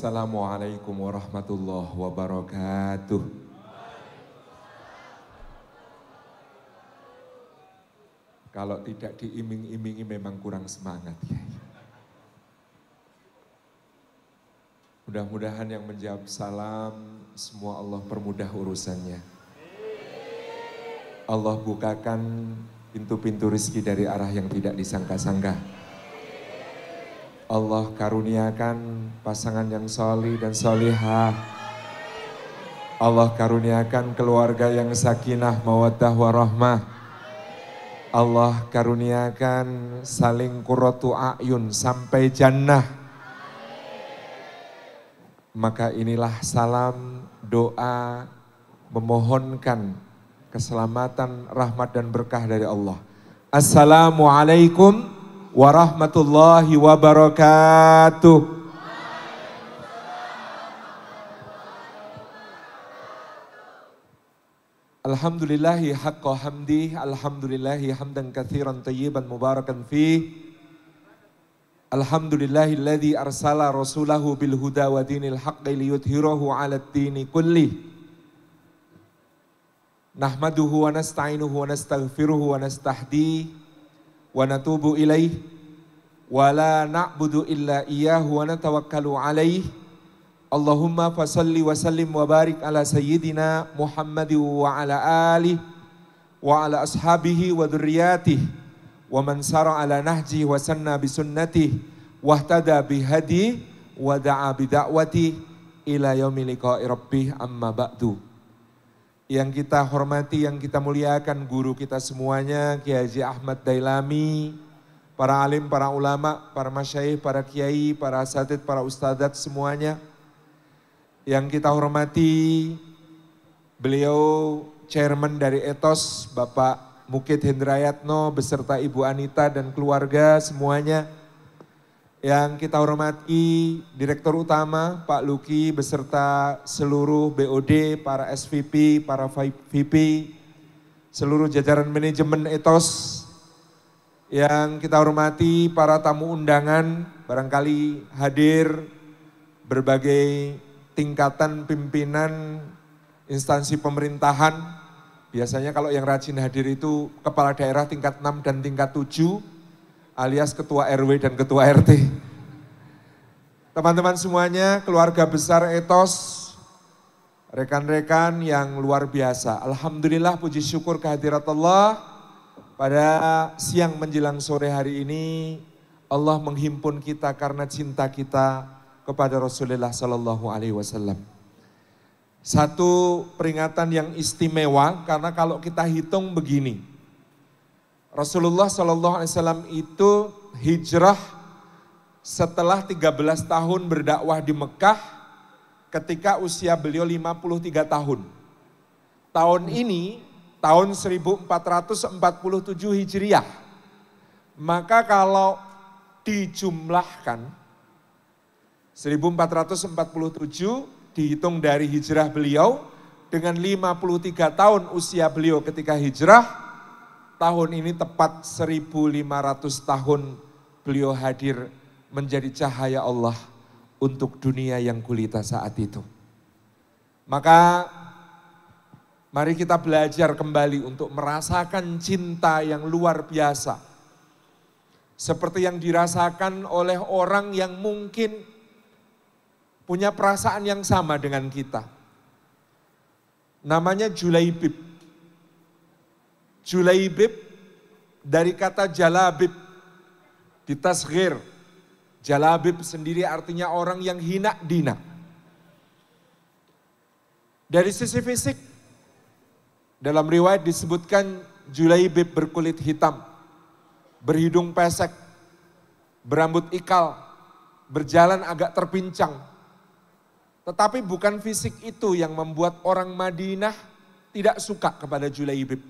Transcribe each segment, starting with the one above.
Assalamualaikum warahmatullahi wabarakatuh. Kalau tidak diiming-imingi memang kurang semangat ya. Mudah-mudahan yang menjawab salam semua Allah permudah urusannya. Allah bukakan pintu-pintu rezeki dari arah yang tidak disangka-sangka. Allah karuniakan pasangan yang solih dan solihah. Allah karuniakan keluarga yang sakinah, mawaddah, warahmah. Allah karuniakan saling qurratu a'yun sampai jannah. Maka inilah salam doa memohonkan keselamatan, rahmat dan berkah dari Allah. Assalamualaikum warahmatullahi wabarakatuh. Alhamdulillahi haqqa hamdi, alhamdulillahi hamdan katsiran tayyiban mubarakan fih. Alhamdulillahilladzi arsala rasulahu bil huda wa dinil haqqi liyudhhirahu 'alad dini kullih. Nahmaduhu wa nasta'inuhu wa nastaghfiruhu wa nastahdi wa natubu ilaih wa la na'budu illa iyyahu wa natawakkalu alaih. Allahumma fasalli wa sallim wa barik ala sayyidina Muhammad wa ala alihi wa ala ashabihi wa dhurriyyatihi wa man sara ala nahji wa sanna bi sunnatihi wa ihtada bi hadi wa da'a bi da'wati ila yaumil liqa'i rabbih, amma ba'du. Yang kita hormati, yang kita muliakan guru kita semuanya, Kiai Haji Ahmad Dailami, para alim, para ulama, para masyayikh, para kiai, para asatidz, para ustadzat semuanya. Yang kita hormati beliau chairman dari Ethos, Bapak Mukid Hendrayatno beserta Ibu Anita dan keluarga semuanya. Yang kita hormati Direktur Utama Pak Luki beserta seluruh BOD, para SVP, para VP, seluruh jajaran manajemen Ethos. Yang kita hormati para tamu undangan, barangkali hadir berbagai tingkatan pimpinan instansi pemerintahan. Biasanya kalau yang rajin hadir itu kepala daerah tingkat 6 dan tingkat 7 alias ketua RW dan ketua RT. Teman-teman semuanya, keluarga besar Ethos, rekan-rekan yang luar biasa. Alhamdulillah, puji syukur kehadirat Allah. Pada siang menjelang sore hari ini Allah menghimpun kita karena cinta kita kepada Rasulullah Sallallahu Alaihi Wasallam. Satu peringatan yang istimewa karena kalau kita hitung begini, Rasulullah Sallallahu Alaihi Wasallam itu hijrah setelah 13 tahun berdakwah di Mekah ketika usia beliau 53 tahun. Tahun ini tahun 1447 Hijriah. Maka kalau dijumlahkan 1447 dihitung dari hijrah beliau dengan 53 tahun usia beliau ketika hijrah, tahun ini tepat 1500 tahun beliau hadir menjadi cahaya Allah untuk dunia yang gulita saat itu. Maka mari kita belajar kembali untuk merasakan cinta yang luar biasa. Seperti yang dirasakan oleh orang yang mungkin punya perasaan yang sama dengan kita. Namanya Julaibib. Julaibib dari kata jalabib, ditasghir. Jalabib sendiri artinya orang yang hina dina. Dari sisi fisik, dalam riwayat disebutkan Julaibib berkulit hitam, berhidung pesek, berambut ikal, berjalan agak terpincang. Tetapi bukan fisik itu yang membuat orang Madinah tidak suka kepada Julaibib.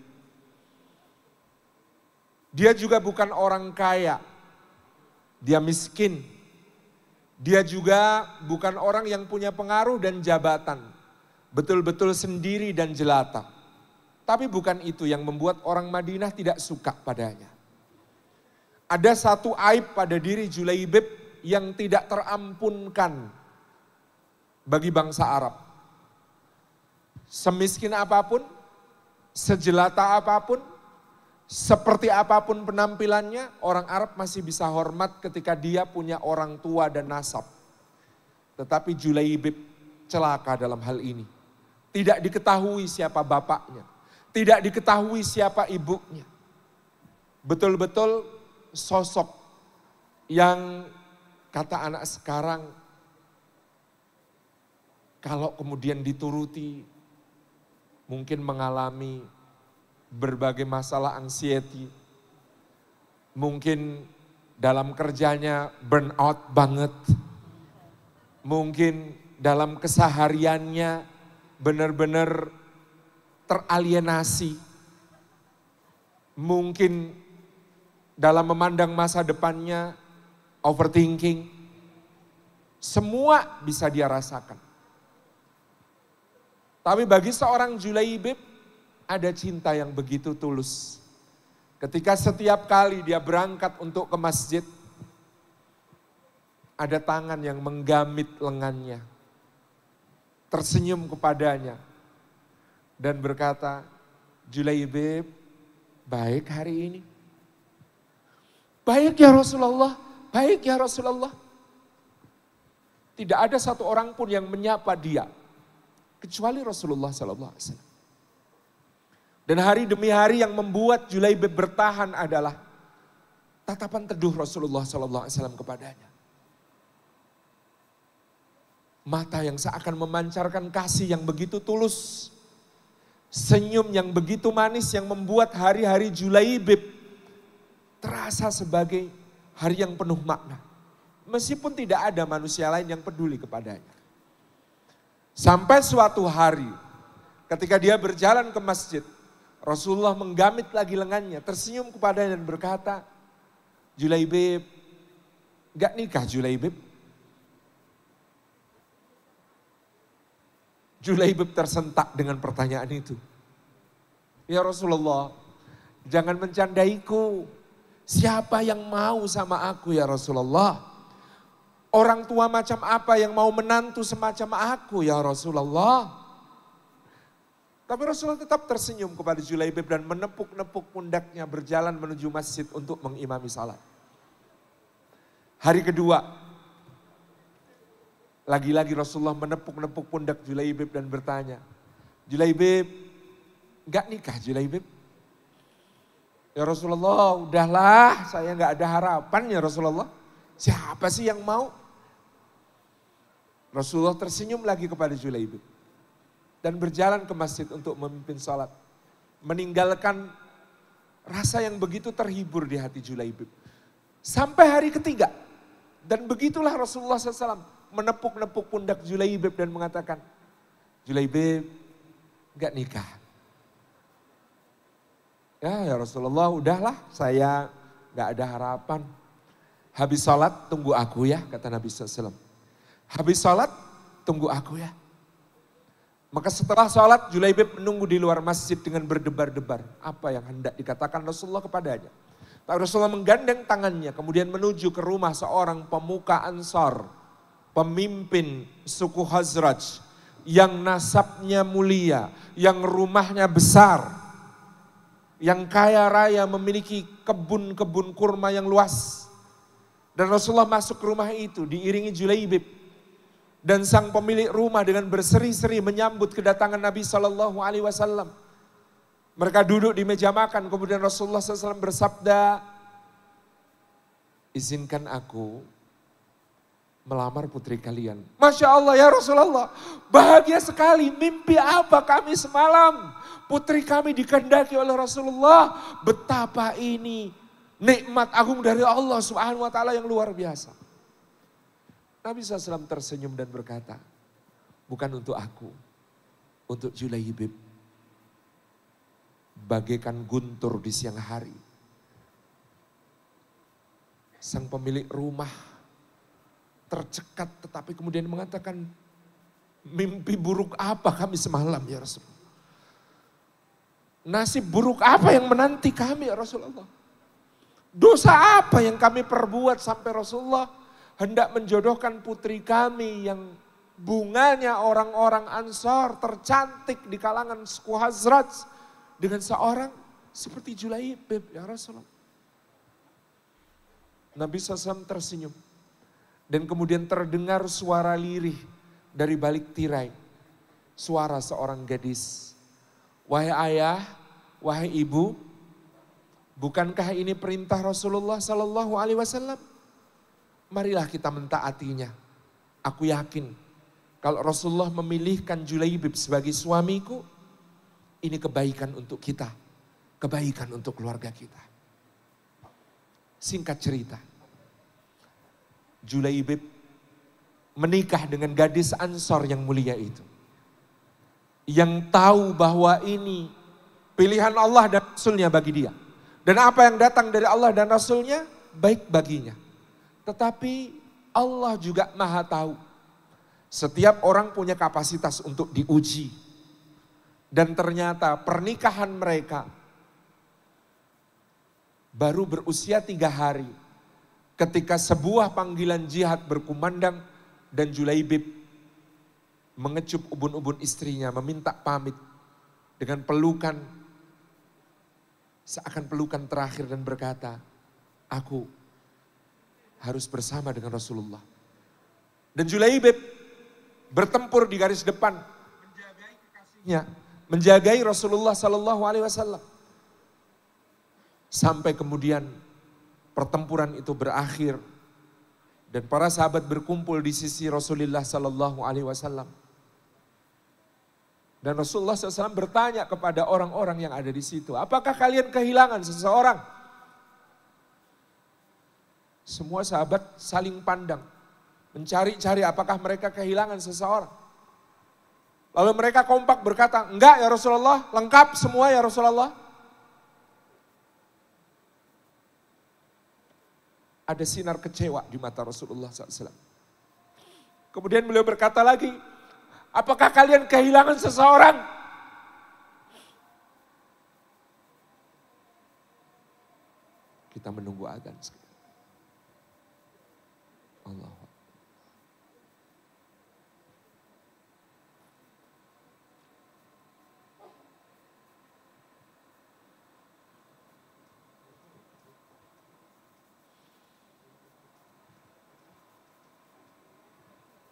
Dia juga bukan orang kaya, dia miskin. Dia juga bukan orang yang punya pengaruh dan jabatan, betul-betul sendiri dan jelata. Tapi bukan itu yang membuat orang Madinah tidak suka padanya. Ada satu aib pada diri Julaibib yang tidak terampunkan bagi bangsa Arab. Semiskin apapun, sejelata apapun, seperti apapun penampilannya, orang Arab masih bisa hormat ketika dia punya orang tua dan nasab. Tetapi Julaibib celaka dalam hal ini. Tidak diketahui siapa bapaknya, tidak diketahui siapa ibunya. Betul-betul sosok yang kata anak sekarang, kalau kemudian dituruti, mungkin mengalami berbagai masalah anxiety. Mungkin dalam kerjanya burnout banget. Mungkin dalam kesehariannya benar-benar teralienasi. Mungkin dalam memandang masa depannya overthinking. Semua bisa dia rasakan. Tapi bagi seorang Julaibib ada cinta yang begitu tulus. Ketika setiap kali dia berangkat untuk ke masjid, ada tangan yang menggamit lengannya, tersenyum kepadanya dan berkata, Julaibib, baik hari ini. Baik ya Rasulullah, baik ya Rasulullah. Tidak ada satu orang pun yang menyapa dia, kecuali Rasulullah SAW. Dan hari demi hari yang membuat Julaibib bertahan adalah tatapan teduh Rasulullah SAW kepadanya. Mata yang seakan memancarkan kasih yang begitu tulus. Senyum yang begitu manis yang membuat hari-hari Julaibib terasa sebagai hari yang penuh makna. Meskipun tidak ada manusia lain yang peduli kepadanya. Sampai suatu hari ketika dia berjalan ke masjid, Rasulullah menggamit lagi lengannya, tersenyum kepadanya dan berkata, Julaibib, gak nikah Julaibib? Julaibib tersentak dengan pertanyaan itu. Ya Rasulullah, jangan mencandaiku. Siapa yang mau sama aku ya Rasulullah? Orang tua macam apa yang mau menantu semacam aku ya Rasulullah? Tapi Rasulullah tetap tersenyum kepada Julaibib dan menepuk-nepuk pundaknya berjalan menuju masjid untuk mengimami salat. Hari kedua, lagi-lagi Rasulullah menepuk-nepuk pundak Julaibib dan bertanya, Julaibib, gak nikah Julaibib? Ya Rasulullah, udahlah saya gak ada harapan ya Rasulullah. Siapa sih yang mau? Rasulullah tersenyum lagi kepada Julaibib. Dan berjalan ke masjid untuk memimpin sholat. Meninggalkan rasa yang begitu terhibur di hati Julaibib. Sampai hari ketiga. Dan begitulah Rasulullah SAW menepuk-nepuk pundak Julaibib dan mengatakan, Julaibib gak nikah. Ya Rasulullah udahlah saya gak ada harapan. Habis sholat tunggu aku ya kata Nabi SAW. Habis sholat tunggu aku ya. Maka setelah sholat Julaibib menunggu di luar masjid dengan berdebar-debar. Apa yang hendak dikatakan Rasulullah kepadanya. Tapi Rasulullah menggandeng tangannya kemudian menuju ke rumah seorang pemuka Ansar. Pemimpin suku Khazraj. Yang nasabnya mulia. Yang rumahnya besar. Yang kaya raya memiliki kebun-kebun kurma yang luas. Dan Rasulullah masuk ke rumah itu diiringi Julaibib. Dan sang pemilik rumah dengan berseri-seri menyambut kedatangan Nabi SAW. Mereka duduk di meja makan, kemudian Rasulullah SAW bersabda, izinkan aku melamar putri kalian. Masya Allah ya Rasulullah, bahagia sekali, mimpi apa kami semalam. Putri kami dikehendaki oleh Rasulullah, betapa ini nikmat agung dari Allah Subhanahu wa taala yang luar biasa. Nabi SAW tersenyum dan berkata, bukan untuk aku, untuk Julaibib. Bagaikan guntur di siang hari. Sang pemilik rumah tercekat tetapi kemudian mengatakan, mimpi buruk apa kami semalam ya Rasulullah. Nasib buruk apa yang menanti kami ya Rasulullah. Dosa apa yang kami perbuat sampai Rasulullah hendak menjodohkan putri kami yang bunganya orang-orang Ansar tercantik di kalangan suku Khazraj dengan seorang seperti Julaibib ya Rasulullah. Nabi SAW tersenyum dan kemudian terdengar suara lirih dari balik tirai. Suara seorang gadis. Wahai ayah, wahai ibu, bukankah ini perintah Rasulullah Sallallahu Alaihi Wasallam? Marilah kita mentaatinya. Aku yakin kalau Rasulullah memilihkan Julaibib sebagai suamiku, ini kebaikan untuk kita, kebaikan untuk keluarga kita. Singkat cerita, Julaibib menikah dengan gadis Ansor yang mulia itu. Yang tahu bahwa ini pilihan Allah dan Rasulnya bagi dia. Dan apa yang datang dari Allah dan Rasulnya baik baginya. Tetapi Allah juga maha tahu. Setiap orang punya kapasitas untuk diuji. Dan ternyata pernikahan mereka baru berusia 3 hari. Ketika sebuah panggilan jihad berkumandang dan Julaibib mengecup ubun-ubun istrinya, meminta pamit dengan pelukan, seakan pelukan terakhir dan berkata, aku harus bersama dengan Rasulullah. Dan Julaibib bertempur di garis depan, menjagai kekasihnya, menjagai Rasulullah Sallallahu Alaihi Wasallam. Sampai kemudian pertempuran itu berakhir dan para sahabat berkumpul di sisi Rasulullah Sallallahu Alaihi Wasallam. Dan Rasulullah SAW bertanya kepada orang-orang yang ada di situ, apakah kalian kehilangan seseorang? Semua sahabat saling pandang, mencari-cari apakah mereka kehilangan seseorang. Lalu mereka kompak berkata, enggak ya Rasulullah, lengkap semua ya Rasulullah. Ada sinar kecewa di mata Rasulullah SAW. Kemudian beliau berkata lagi, apakah kalian kehilangan seseorang? Kita menunggu adzan sekarang. Allah.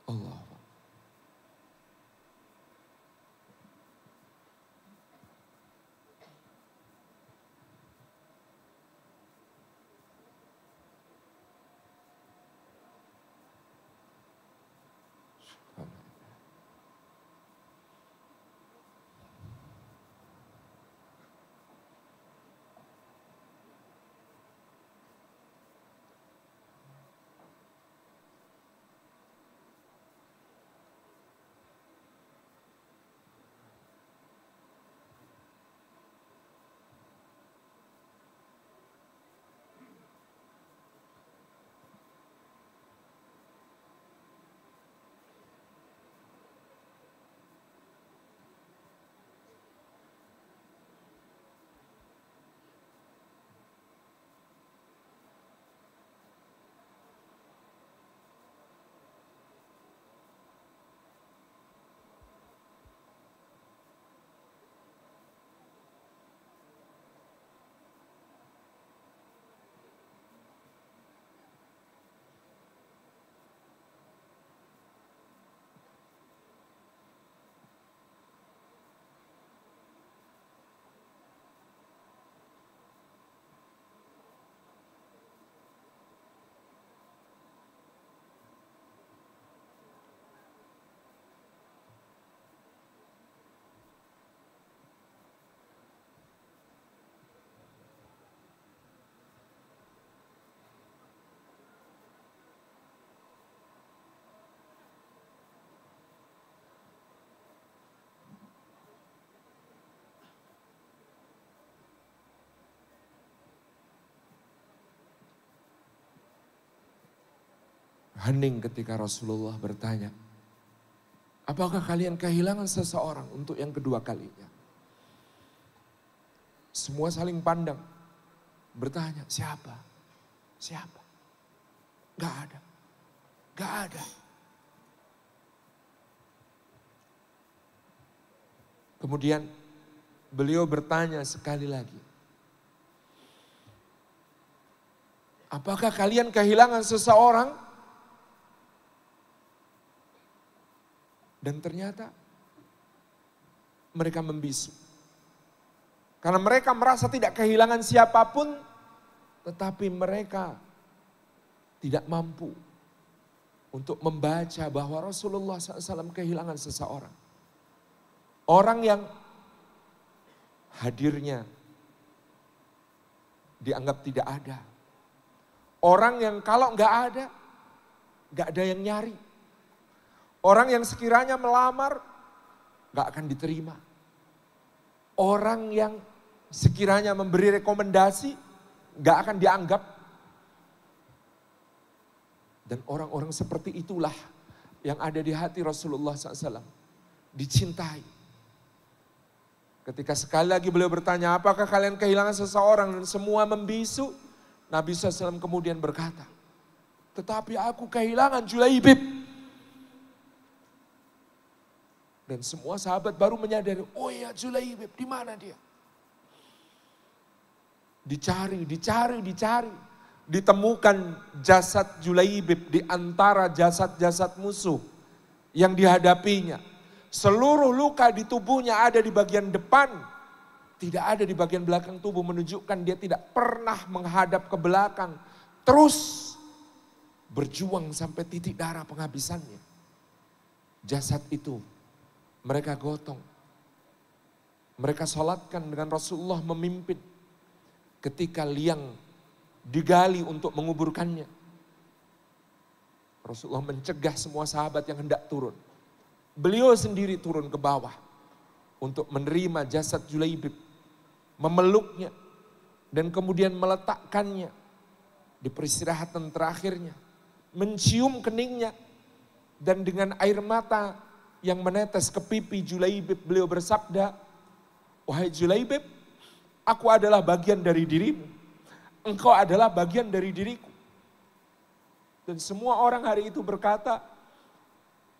Allah. Hening ketika Rasulullah bertanya, apakah kalian kehilangan seseorang untuk yang kedua kalinya? Semua saling pandang, bertanya, siapa? Siapa? Gak ada, gak ada. Kemudian beliau bertanya sekali lagi, apakah kalian kehilangan seseorang? Dan ternyata mereka membisu. Karena mereka merasa tidak kehilangan siapapun, tetapi mereka tidak mampu untuk membaca bahwa Rasulullah SAW kehilangan seseorang. Orang yang hadirnya dianggap tidak ada. Orang yang kalau nggak ada yang nyari. Orang yang sekiranya melamar, nggak akan diterima. Orang yang sekiranya memberi rekomendasi, nggak akan dianggap. Dan orang-orang seperti itulah yang ada di hati Rasulullah SAW. Dicintai. Ketika sekali lagi beliau bertanya, apakah kalian kehilangan seseorang? Dan semua membisu. Nabi SAW kemudian berkata, tetapi aku kehilangan Julaibib. Dan semua sahabat baru menyadari, oh ya Julaibib, di mana dia? Dicari. Ditemukan jasad Julaibib di antara jasad-jasad musuh yang dihadapinya. Seluruh luka di tubuhnya ada di bagian depan, tidak ada di bagian belakang tubuh, menunjukkan dia tidak pernah menghadap ke belakang. Terus berjuang sampai titik darah penghabisannya. Jasad itu mereka gotong. Mereka sholatkan dengan Rasulullah memimpin ketika liang digali untuk menguburkannya. Rasulullah mencegah semua sahabat yang hendak turun. Beliau sendiri turun ke bawah untuk menerima jasad Julaibib, memeluknya, dan kemudian meletakkannya di peristirahatan terakhirnya, mencium keningnya, dan dengan air mata yang menetes ke pipi Julaibib, beliau bersabda, wahai Julaibib, aku adalah bagian dari dirimu, engkau adalah bagian dari diriku. Dan semua orang hari itu berkata,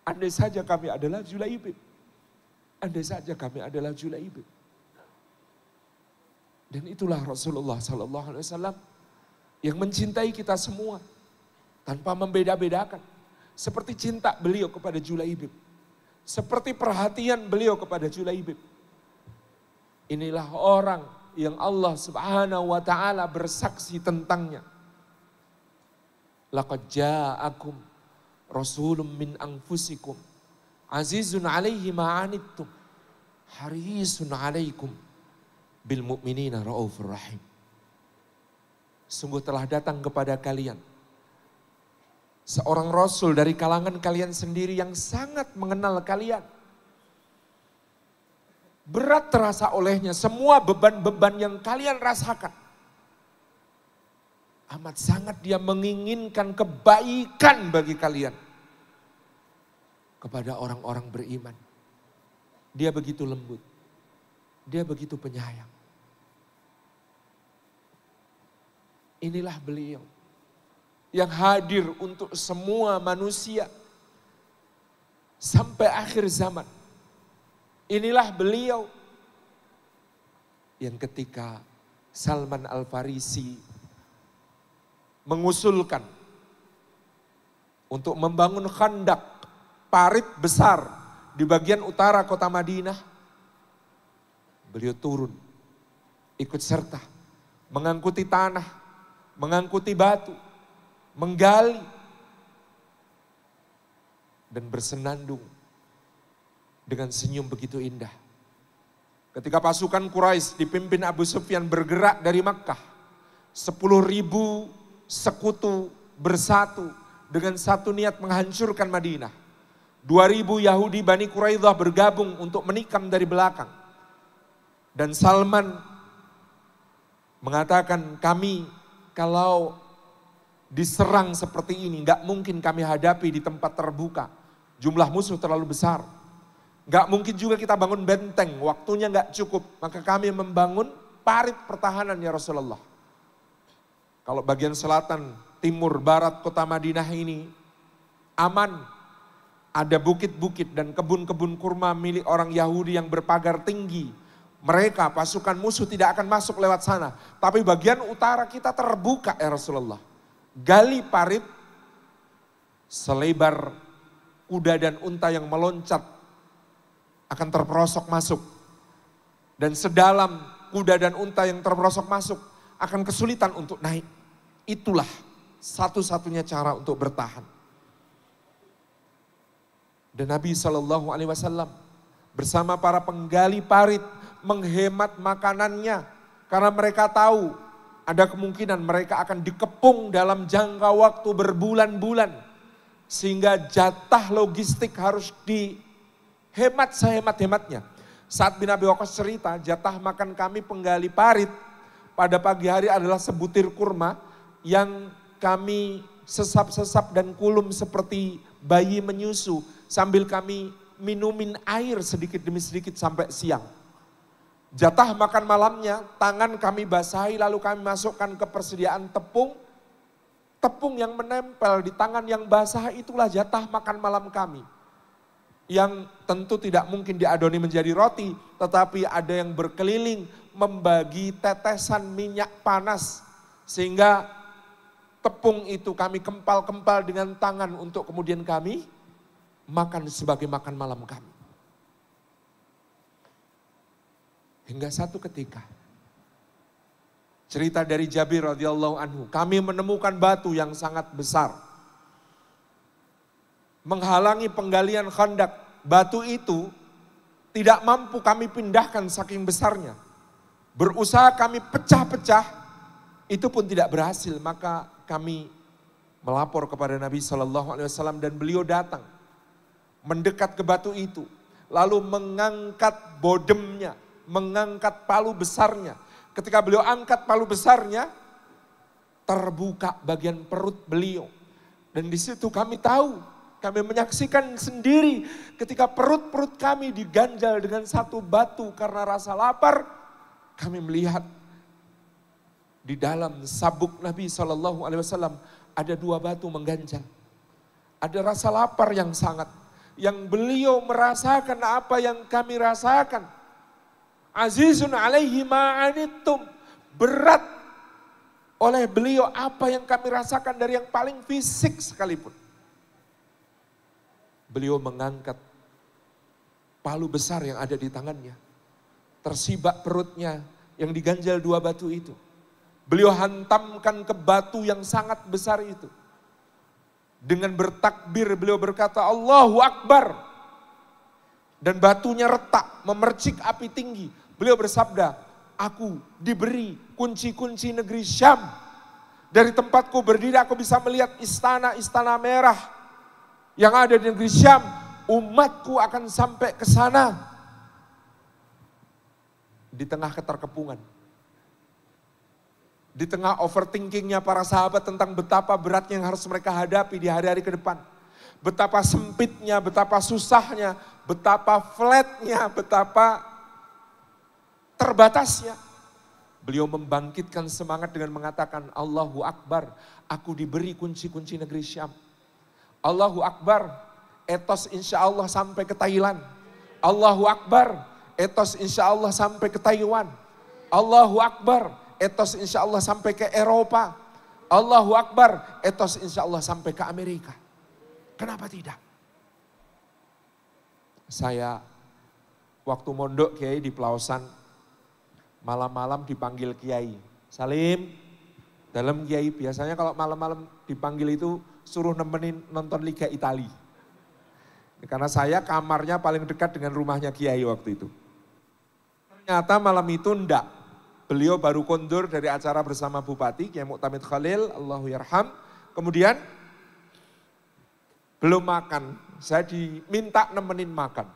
andai saja kami adalah Julaibib. Andai saja kami adalah Julaibib. Dan itulah Rasulullah SAW yang mencintai kita semua tanpa membeda-bedakan. Seperti cinta beliau kepada Julaibib. Seperti perhatian beliau kepada Julaibib. Inilah orang yang Allah Subhanahu wa taala bersaksi tentangnya. Laqad ja'akum rasulun min anfusikum azizun 'alaihi ma 'anittum harisun 'alaikum bil mu'minina raufur rahim. Sungguh telah datang kepada kalian seorang rasul dari kalangan kalian sendiri yang sangat mengenal kalian. Berat terasa olehnya semua beban-beban yang kalian rasakan. Amat sangat dia menginginkan kebaikan bagi kalian. Kepada orang-orang beriman. Dia begitu lembut. Dia begitu penyayang. Inilah beliau. Yang hadir untuk semua manusia. Sampai akhir zaman. Inilah beliau. Yang ketika Salman Al-Farisi mengusulkan untuk membangun khandak, parit besar di bagian utara kota Madinah. Beliau turun, ikut serta, mengangkuti tanah, mengangkuti batu, menggali, dan bersenandung dengan senyum begitu indah. Ketika pasukan Quraisy dipimpin Abu Sufyan bergerak dari Makkah, 10.000 sekutu bersatu dengan satu niat menghancurkan Madinah. 2.000 Yahudi Bani Quraidah bergabung untuk menikam dari belakang. Dan Salman mengatakan, kami kalau diserang seperti ini gak mungkin kami hadapi di tempat terbuka. Jumlah musuh terlalu besar. Gak mungkin juga kita bangun benteng, waktunya gak cukup. Maka kami membangun parit pertahanan ya Rasulullah. Kalau bagian selatan, timur, barat kota Madinah ini aman. Ada bukit-bukit dan kebun-kebun kurma milik orang Yahudi yang berpagar tinggi. Mereka, pasukan musuh tidak akan masuk lewat sana. Tapi bagian utara kita terbuka ya Rasulullah. Gali parit selebar kuda dan unta yang meloncat akan terperosok masuk. Dan sedalam kuda dan unta yang terperosok masuk akan kesulitan untuk naik. Itulah satu-satunya cara untuk bertahan. Dan Nabi SAW bersama para penggali parit menghemat makanannya. Karena mereka tahu ada kemungkinan mereka akan dikepung dalam jangka waktu berbulan-bulan. Sehingga jatah logistik harus dihemat sehemat-hematnya. Sa'ad bin Abi Waqqas cerita, jatah makan kami penggali parit pada pagi hari adalah sebutir kurma yang kami sesap-sesap dan kulum seperti bayi menyusu. Sambil kami minumin air sedikit demi sedikit sampai siang. Jatah makan malamnya, tangan kami basahi lalu kami masukkan ke persediaan tepung. Tepung yang menempel di tangan yang basah itulah jatah makan malam kami. Yang tentu tidak mungkin diadoni menjadi roti, tetapi ada yang berkeliling membagi tetesan minyak panas. Sehingga tepung itu kami kempal-kempal dengan tangan untuk kemudian kami makan sebagai makan malam kami. Hingga satu ketika, cerita dari Jabir radhiyallahu anhu, kami menemukan batu yang sangat besar menghalangi penggalian khandak. Batu itu tidak mampu kami pindahkan saking besarnya. Berusaha kami pecah-pecah, itu pun tidak berhasil. Maka kami melapor kepada Nabi SAW dan beliau datang. Mendekat ke batu itu, lalu mengangkat bodemnya, mengangkat palu besarnya. Ketika beliau angkat palu besarnya, terbuka bagian perut beliau. Dan di situ kami tahu, kami menyaksikan sendiri ketika perut-perut kami diganjal dengan satu batu karena rasa lapar. Kami melihat di dalam sabuk Nabi SAW ada dua batu mengganjal. Ada rasa lapar yang sangat. Yang beliau merasakan apa yang kami rasakan. Azizun alaihi ma'anittum. Berat oleh beliau apa yang kami rasakan dari yang paling fisik sekalipun. Beliau mengangkat palu besar yang ada di tangannya. Tersibak perutnya yang diganjal dua batu itu. Beliau hantamkan ke batu yang sangat besar itu. Dengan bertakbir beliau berkata Allahu Akbar. Dan batunya retak, memercik api tinggi. Beliau bersabda, aku diberi kunci-kunci negeri Syam. Dari tempatku berdiri aku bisa melihat istana-istana merah yang ada di negeri Syam. Umatku akan sampai ke sana. Di tengah keterkepungan. Di tengah overthinkingnya para sahabat tentang betapa beratnya yang harus mereka hadapi di hari-hari ke depan. Betapa sempitnya, betapa susahnya, betapa flatnya, betapa terbatasnya. Beliau membangkitkan semangat dengan mengatakan Allahu Akbar, aku diberi kunci-kunci negeri Syam. Allahu Akbar, etos insya Allah sampai ke Thailand. Allahu Akbar, etos insya Allah sampai ke Taiwan. Allahu Akbar, etos insya Allah sampai ke Eropa. Allahu Akbar, etos insya Allah sampai ke Amerika. Kenapa tidak? Saya waktu mondok Kiai di Pelausan, malam-malam dipanggil Kiai. Salim, dalam Kiai biasanya kalau malam-malam dipanggil itu suruh nemenin nonton Liga Itali. Karena saya kamarnya paling dekat dengan rumahnya Kiai waktu itu. Ternyata malam itu enggak. Beliau baru kondur dari acara bersama Bupati, Kiai Muqtamid Khalil, Allahu Yarham. Kemudian belum makan, saya diminta nemenin makan.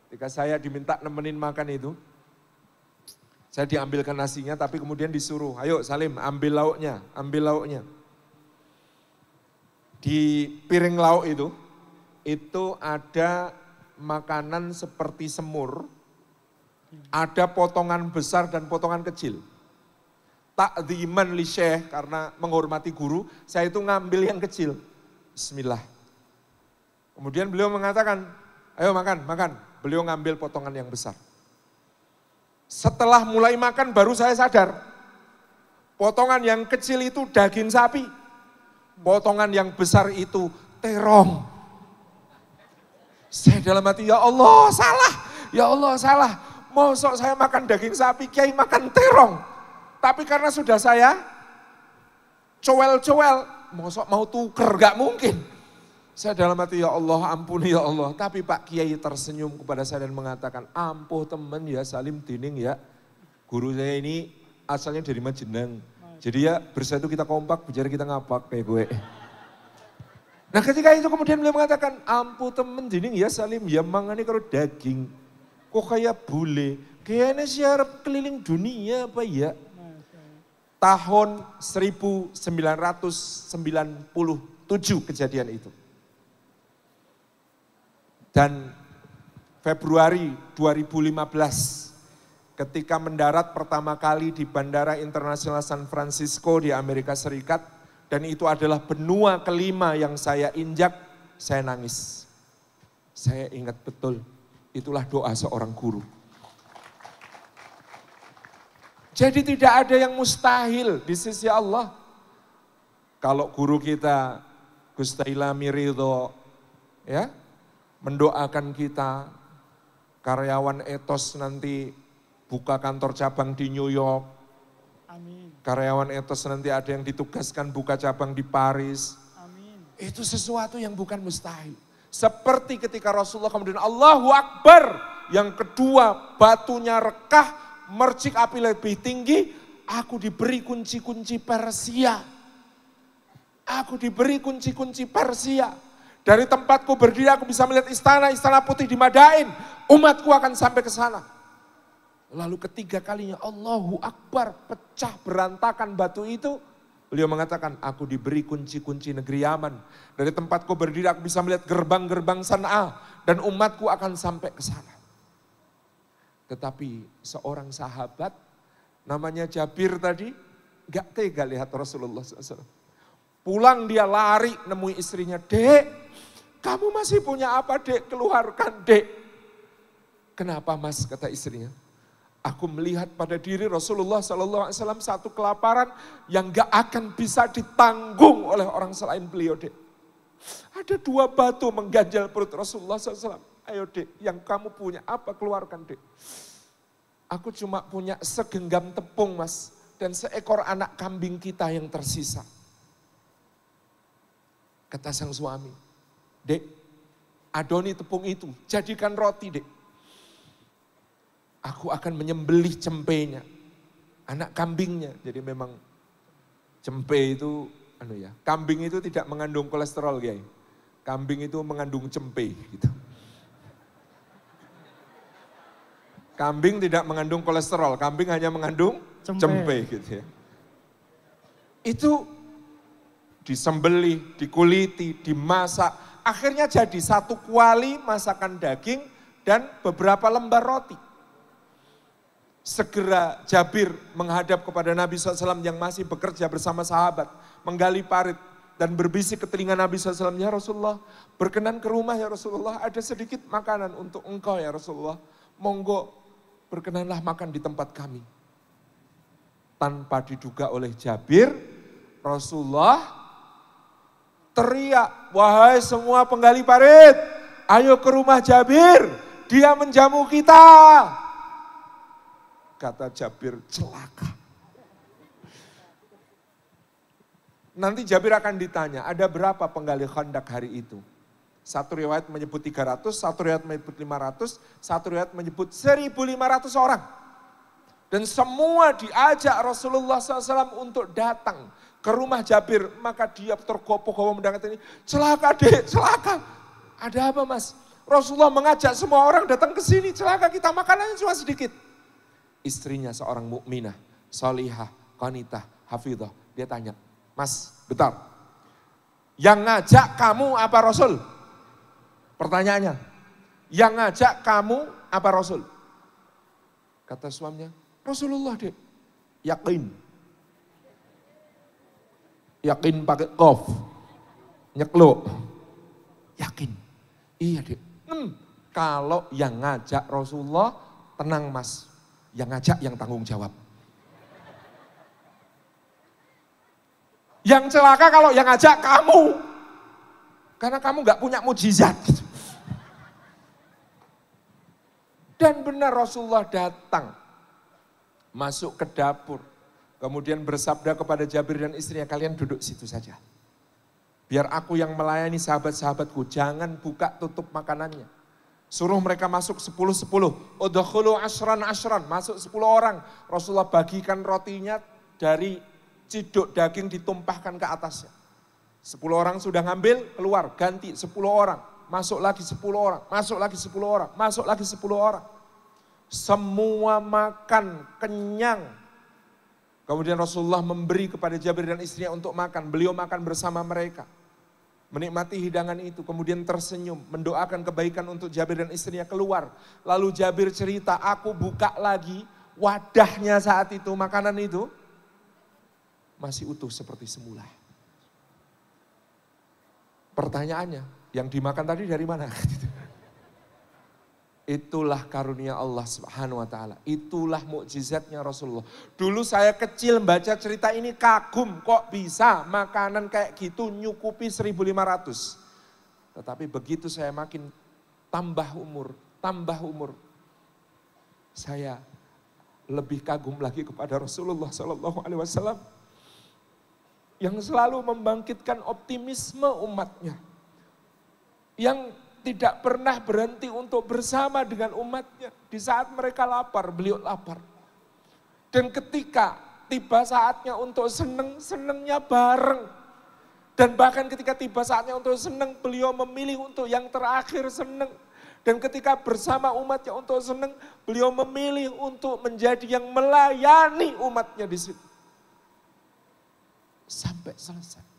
Ketika saya diminta nemenin makan itu, saya diambilkan nasinya tapi kemudian disuruh, ayo Salim ambil lauknya, ambil lauknya. Di piring lauk itu ada makanan seperti semur, ada potongan besar dan potongan kecil. Ta'dziman li syekh, karena menghormati guru, saya itu ngambil yang kecil. Bismillah. Kemudian beliau mengatakan, ayo makan, makan. Beliau ngambil potongan yang besar. Setelah mulai makan baru saya sadar, potongan yang kecil itu daging sapi, potongan yang besar itu terong. Saya dalam hati, ya Allah salah, ya Allah salah. Mosok saya makan daging sapi, Kiai makan terong. Tapi karena sudah saya cowel-cowel, mosok mau tuker, gak mungkin. Saya dalam hati, ya Allah ampuni ya Allah. Tapi Pak Kiai tersenyum kepada saya dan mengatakan, ampuh teman ya Salim Dining ya. Guru saya ini asalnya dari Majenang. Jadi ya bersatu kita kompak, bicara kita ngapak kayak gue. Nah ketika itu kemudian beliau mengatakan, ampuh teman Dining ya Salim, ya mangani karo daging. Kok kayak bule, kayaknya siarap keliling dunia apa ya. Tahun 1997 kejadian itu. Dan Februari 2015 ketika mendarat pertama kali di Bandara Internasional San Francisco di Amerika Serikat, dan itu adalah benua kelima yang saya injak, saya nangis. Saya ingat betul, itulah doa seorang guru. Jadi tidak ada yang mustahil di sisi Allah. Kalau guru kita Gus Tailami Ridho ya, mendoakan kita, karyawan Etos nanti buka kantor cabang di New York. Amin. Karyawan Etos nanti ada yang ditugaskan buka cabang di Paris. Amin. Itu sesuatu yang bukan mustahil. Seperti ketika Rasulullah kemudian Allahu Akbar. Yang kedua batunya rekah, mercik api lebih tinggi. Aku diberi kunci-kunci Persia. Aku diberi kunci-kunci Persia. Dari tempatku berdiri aku bisa melihat istana putih di Madain. Umatku akan sampai ke sana. Lalu ketiga kalinya Allahu Akbar, pecah berantakan batu itu. Beliau mengatakan, aku diberi kunci-kunci negeri Yaman. Dari tempatku berdiri aku bisa melihat gerbang-gerbang San'a. Dan umatku akan sampai ke sana. Tetapi seorang sahabat namanya Jabir tadi gak tega lihat Rasulullah SAW. Pulang dia lari nemui istrinya, Dek, kamu masih punya apa Dek? Keluarkan Dek. Kenapa Mas? Kata istrinya. Aku melihat pada diri Rasulullah SAW satu kelaparan yang gak akan bisa ditanggung oleh orang selain beliau Dek. Ada 2 batu mengganjal perut Rasulullah SAW. Ayo Dek, yang kamu punya apa? Keluarkan Dek. Aku cuma punya segenggam tepung Mas. Dan seekor anak kambing kita yang tersisa. Kata sang suami, Dek, adoni tepung itu, jadikan roti Dek. Aku akan menyembelih cempenya, anak kambingnya. Jadi memang cempe itu, kambing itu tidak mengandung kolesterol Kiai. Kambing itu mengandung cempe gitu. Kambing tidak mengandung kolesterol, kambing hanya mengandung cempe gitu ya. Itu disembelih, dikuliti, dimasak. Akhirnya jadi 1 kuali masakan daging dan beberapa lembar roti. Segera Jabir menghadap kepada Nabi SAW yang masih bekerja bersama sahabat. Menggali parit dan berbisik ke telinga Nabi SAW. Ya Rasulullah, berkenan ke rumah ya Rasulullah. Ada sedikit makanan untuk engkau ya Rasulullah. Monggo berkenanlah makan di tempat kami. Tanpa diduga oleh Jabir, Rasulullah teriak, wahai semua penggali parit, ayo ke rumah Jabir, dia menjamu kita. Kata Jabir, celaka. Nanti Jabir akan ditanya, ada berapa penggali Khandaq hari itu? Satu riwayat menyebut 300, satu riwayat menyebut 500, satu riwayat menyebut 1.500 orang. Dan semua diajak Rasulullah SAW untuk datang ke rumah Jabir. Maka dia tergopoh-gopoh mendengar ini, celaka Dek, celaka. Ada apa Mas? Rasulullah mengajak semua orang datang ke sini, celaka kita makanannya cuma sedikit. Istrinya seorang mukminah, salihah, qanitah, hafidhah. Dia tanya, Mas, bentar. Yang ngajak kamu apa Rasul? Pertanyaannya, yang ngajak kamu apa Rasul? Kata suaminya, Rasulullah Dek. Yakin. Yakin pakai qaf. Nyekluk. Yakin. Iya dek. Kalau yang ngajak Rasulullah, tenang mas. Yang ngajak yang tanggung jawab. Yang celaka kalau yang ngajak kamu. Karena kamu gak punya mujizat. Dan benar Rasulullah datang. Masuk ke dapur. Kemudian bersabda kepada Jabir dan istrinya, kalian duduk situ saja. Biar aku yang melayani sahabat-sahabatku, jangan buka tutup makanannya. Suruh mereka masuk 10-10. Udkhulu ashran, masuk 10 orang. Rasulullah bagikan rotinya dari ciduk daging ditumpahkan ke atasnya. 10 orang sudah ngambil, keluar, ganti 10 orang. Masuk lagi 10 orang, masuk lagi 10 orang, masuk lagi 10 orang. Semua makan, kenyang. Kemudian Rasulullah memberi kepada Jabir dan istrinya untuk makan. Beliau makan bersama mereka. Menikmati hidangan itu, kemudian tersenyum. Mendoakan kebaikan untuk Jabir dan istrinya keluar. Lalu Jabir cerita, aku buka lagi wadahnya saat itu, makanan itu masih utuh seperti semula. Pertanyaannya, yang dimakan tadi dari mana? Itulah karunia Allah Subhanahu wa taala. Itulah mukjizatnya Rasulullah. Dulu saya kecil membaca cerita ini kagum, kok bisa makanan kayak gitu nyukupi 1.500. Tetapi begitu saya makin tambah umur, saya lebih kagum lagi kepada Rasulullah SAW yang selalu membangkitkan optimisme umatnya. Yang tidak pernah berhenti untuk bersama dengan umatnya. Di saat mereka lapar, beliau lapar. Dan ketika tiba saatnya untuk seneng, senengnya bareng. Dan bahkan ketika tiba saatnya untuk seneng, beliau memilih untuk yang terakhir seneng. Dan ketika bersama umatnya untuk seneng, beliau memilih untuk menjadi yang melayani umatnya di situ. Sampai selesai.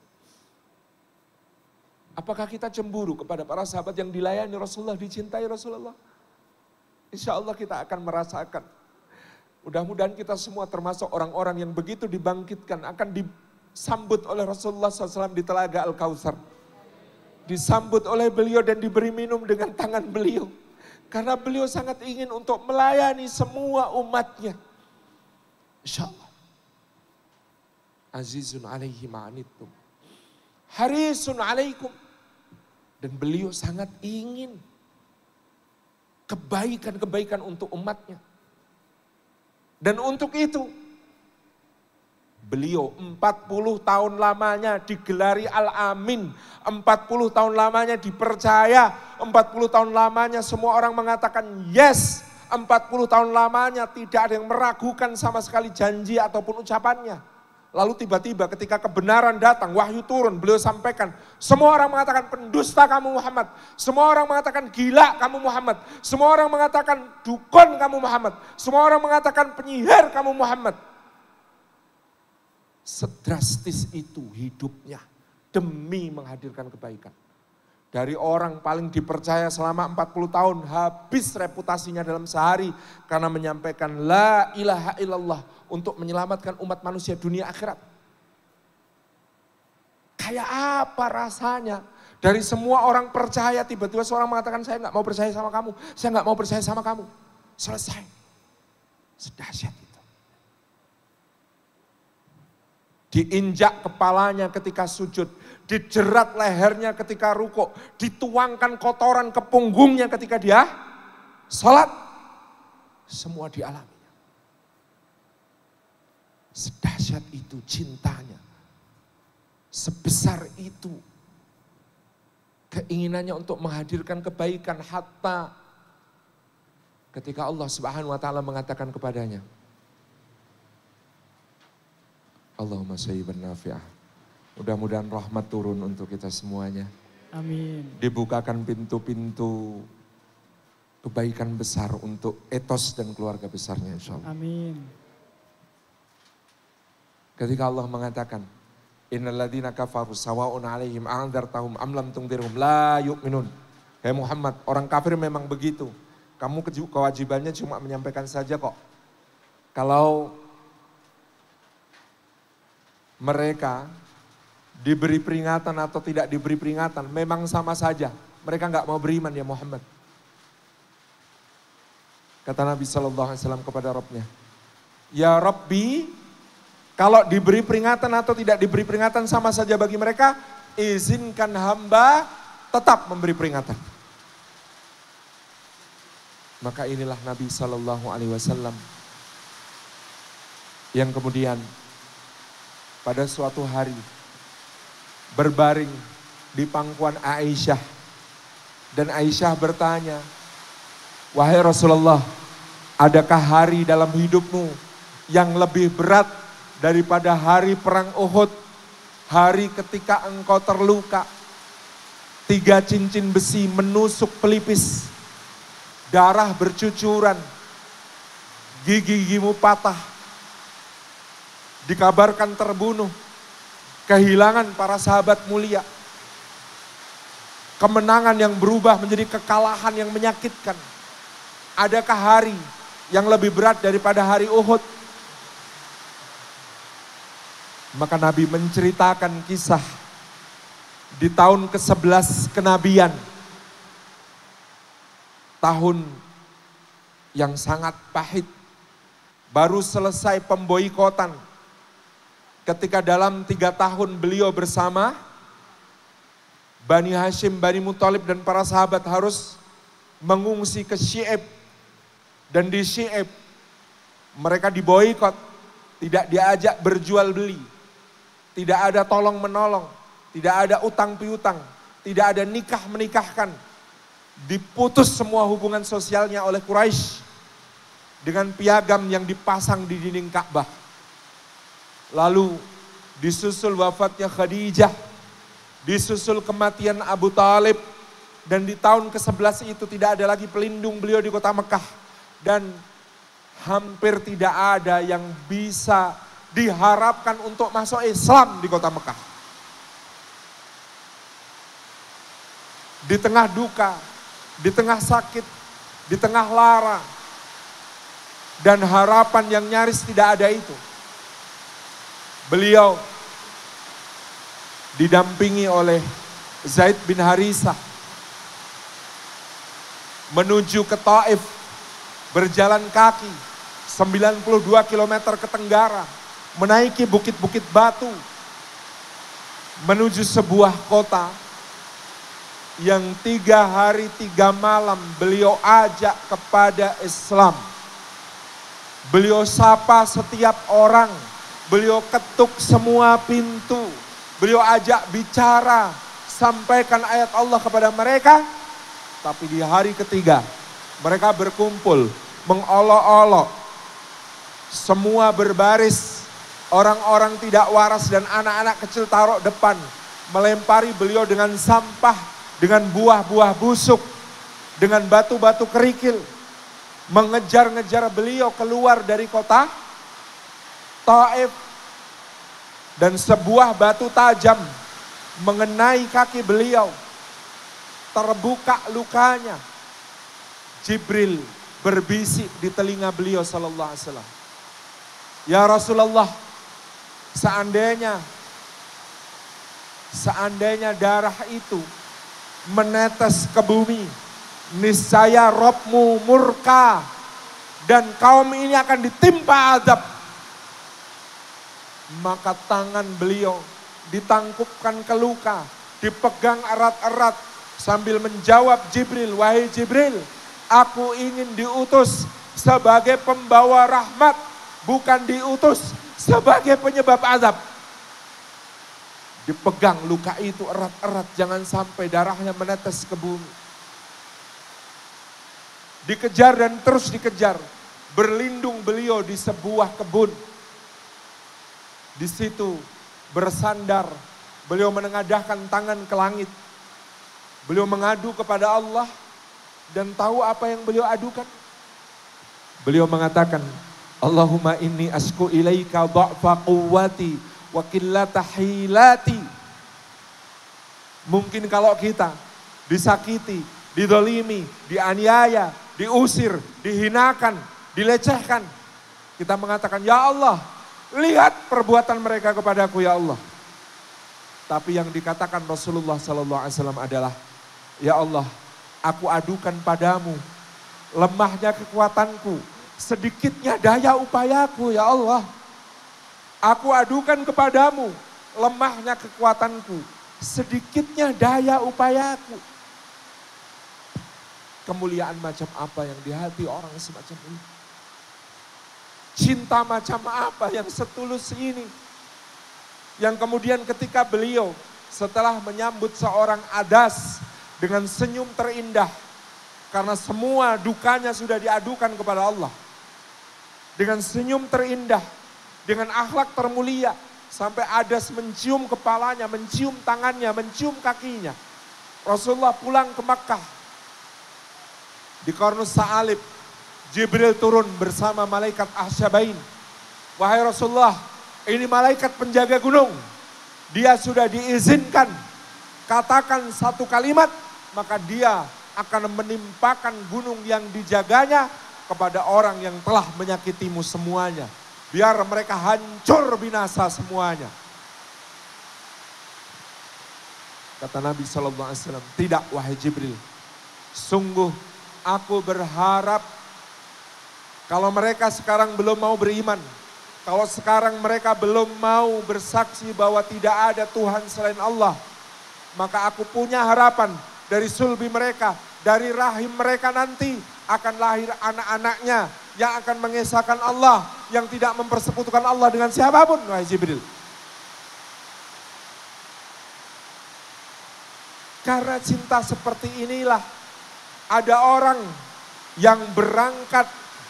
Apakah kita cemburu kepada para sahabat yang dilayani Rasulullah, dicintai Rasulullah? Insya Allah kita akan merasakan. Mudah-mudahan kita semua termasuk orang-orang yang begitu dibangkitkan, akan disambut oleh Rasulullah SAW di Telaga Al-Kautsar. Disambut oleh beliau dan diberi minum dengan tangan beliau. Karena beliau sangat ingin untuk melayani semua umatnya. Insya Allah. Azizun alaihi ma'anittum. Harisun alaikum. Dan beliau sangat ingin kebaikan-kebaikan untuk umatnya. Dan untuk itu, beliau 40 tahun lamanya digelari Al-Amin. 40 tahun lamanya dipercaya. 40 tahun lamanya semua orang mengatakan yes. 40 tahun lamanya tidak ada yang meragukan sama sekali janji ataupun ucapannya. Lalu tiba-tiba ketika kebenaran datang, wahyu turun, beliau sampaikan. Semua orang mengatakan pendusta kamu Muhammad. Semua orang mengatakan gila kamu Muhammad. Semua orang mengatakan dukun kamu Muhammad. Semua orang mengatakan penyihir kamu Muhammad. Sedrastis itu hidupnya demi menghadirkan kebaikan. Dari orang paling dipercaya selama 40 tahun, habis reputasinya dalam sehari karena menyampaikan la ilaha illallah untuk menyelamatkan umat manusia dunia akhirat. Kayak apa rasanya? Dari semua orang percaya tiba-tiba seorang mengatakan saya nggak mau percaya sama kamu, saya nggak mau percaya sama kamu. Selesai. Sedahsyat itu. Diinjak kepalanya ketika sujud, dijerat lehernya ketika rukuk, dituangkan kotoran ke punggungnya ketika dia sholat. Semua dialami. Sedahsyat itu cintanya. Sebesar itu keinginannya untuk menghadirkan kebaikan hatta ketika Allah Subhanahu wa taala mengatakan kepadanya, Allahumma sayyiban nafi'ah. Mudah-mudahan rahmat turun untuk kita semuanya. Amin. Dibukakan pintu-pintu kebaikan besar untuk etos dan keluarga besarnya insya Allah. Amin. Ketika Allah mengatakan, innal ladzina kafaru sawa'un 'alaihim a'andzartahum am lam tundzirhum la yu'minun. Hai Muhammad, orang kafir memang begitu. Kamu kewajibannya cuma menyampaikan saja kok. Kalau mereka diberi peringatan atau tidak diberi peringatan, memang sama saja. Mereka nggak mau beriman ya Muhammad. Kata Nabi SAW kepada Rabbnya, ya Rabbi, kalau diberi peringatan atau tidak diberi peringatan sama saja bagi mereka, izinkan hamba tetap memberi peringatan. Maka inilah Nabi SAW yang kemudian pada suatu hari berbaring di pangkuan Aisyah. Dan Aisyah bertanya, wahai Rasulullah, adakah hari dalam hidupmu yang lebih berat daripada hari perang Uhud? Hari ketika engkau terluka, 3 cincin besi menusuk pelipis, darah bercucuran, gigi-gigimu patah, dikabarkan terbunuh, kehilangan para sahabat mulia. Kemenangan yang berubah menjadi kekalahan yang menyakitkan. Adakah hari yang lebih berat daripada hari Uhud? Maka Nabi menceritakan kisah di tahun ke-11 kenabian. Tahun yang sangat pahit. Baru selesai pemboikotan. Ketika dalam 3 tahun beliau bersama Bani Hashim, Bani Muthalib dan para sahabat harus mengungsi ke Syi'ib. Dan di Syi'ib mereka diboikot, tidak diajak berjual beli, tidak ada tolong menolong, tidak ada utang piutang, tidak ada nikah menikahkan. Diputus semua hubungan sosialnya oleh Quraisy dengan piagam yang dipasang di dinding Ka'bah. Lalu disusul wafatnya Khadijah, disusul kematian Abu Talib, dan di tahun ke-11 itu tidak ada lagi pelindung beliau di kota Mekah. Dan hampir tidak ada yang bisa diharapkan untuk masuk Islam di kota Mekah. Di tengah duka, di tengah sakit, di tengah lara, dan harapan yang nyaris tidak ada itu, beliau didampingi oleh Zaid bin Harisah menuju ke Taif, berjalan kaki 92 km ke tenggara, menaiki bukit-bukit batu, menuju sebuah kota yang 3 hari 3 malam beliau ajak kepada Islam. Beliau sapa setiap orang, beliau ketuk semua pintu, beliau ajak bicara, sampaikan ayat Allah kepada mereka. Tapi di hari ketiga mereka berkumpul, mengolok-olok, semua berbaris, orang-orang tidak waras dan anak-anak kecil taruh depan, melempari beliau dengan sampah, dengan buah-buah busuk, dengan batu-batu kerikil, mengejar-ngejar beliau keluar dari kota Taif. Dan sebuah batu tajam mengenai kaki beliau, terbuka lukanya. Jibril berbisik di telinga beliau sallallahu alaihi wasallam, ya Rasulullah, seandainya darah itu menetes ke bumi, niscaya Rabbmu murka dan kaum ini akan ditimpa azab. Maka tangan beliau ditangkupkan ke luka, dipegang erat-erat sambil menjawab Jibril, wahai Jibril, aku ingin diutus sebagai pembawa rahmat, bukan diutus sebagai penyebab azab. Dipegang luka itu erat-erat, jangan sampai darahnya menetes ke bumi. Dikejar dan terus dikejar. Berlindung beliau di sebuah kebun. Di situ bersandar, beliau menengadahkan tangan ke langit. Beliau mengadu kepada Allah, dan tahu apa yang beliau adukan? Beliau mengatakan, Allahumma inni asku ilaika dha'fa quwwati wa qillata hilati. Mungkin kalau kita disakiti, didolimi, dianiaya, diusir, dihinakan, dilecehkan, kita mengatakan, ya Allah, lihat perbuatan mereka kepadaku ya Allah. Tapi yang dikatakan Rasulullah SAW adalah, Ya Allah, aku adukan padamu lemahnya kekuatanku, sedikitnya daya upayaku ya Allah. Aku adukan kepadamu lemahnya kekuatanku, sedikitnya daya upayaku. Kemuliaan macam apa yang di hati orang semacam ini? Cinta macam apa yang setulus ini? Yang kemudian ketika beliau setelah menyambut seorang adas dengan senyum terindah, karena semua dukanya sudah diadukan kepada Allah. Dengan senyum terindah, dengan akhlak termulia, sampai adas mencium kepalanya, mencium tangannya, mencium kakinya. Rasulullah pulang ke Makkah. Di Qarnus Sa'alib, Jibril turun bersama malaikat Ahsyabain. Wahai Rasulullah, ini malaikat penjaga gunung. Dia sudah diizinkan katakan satu kalimat, maka dia akan menimpakan gunung yang dijaganya kepada orang yang telah menyakitimu semuanya. Biar mereka hancur binasa semuanya. Kata Nabi SAW, tidak wahai Jibril. Sungguh aku berharap kalau mereka sekarang belum mau beriman, kalau sekarang mereka belum mau bersaksi bahwa tidak ada Tuhan selain Allah, maka aku punya harapan dari sulbi mereka, dari rahim mereka nanti akan lahir anak-anaknya yang akan mengesahkan Allah, yang tidak mempersekutukan Allah dengan siapapun, wahai Jibril. Karena cinta seperti inilah ada orang yang berangkat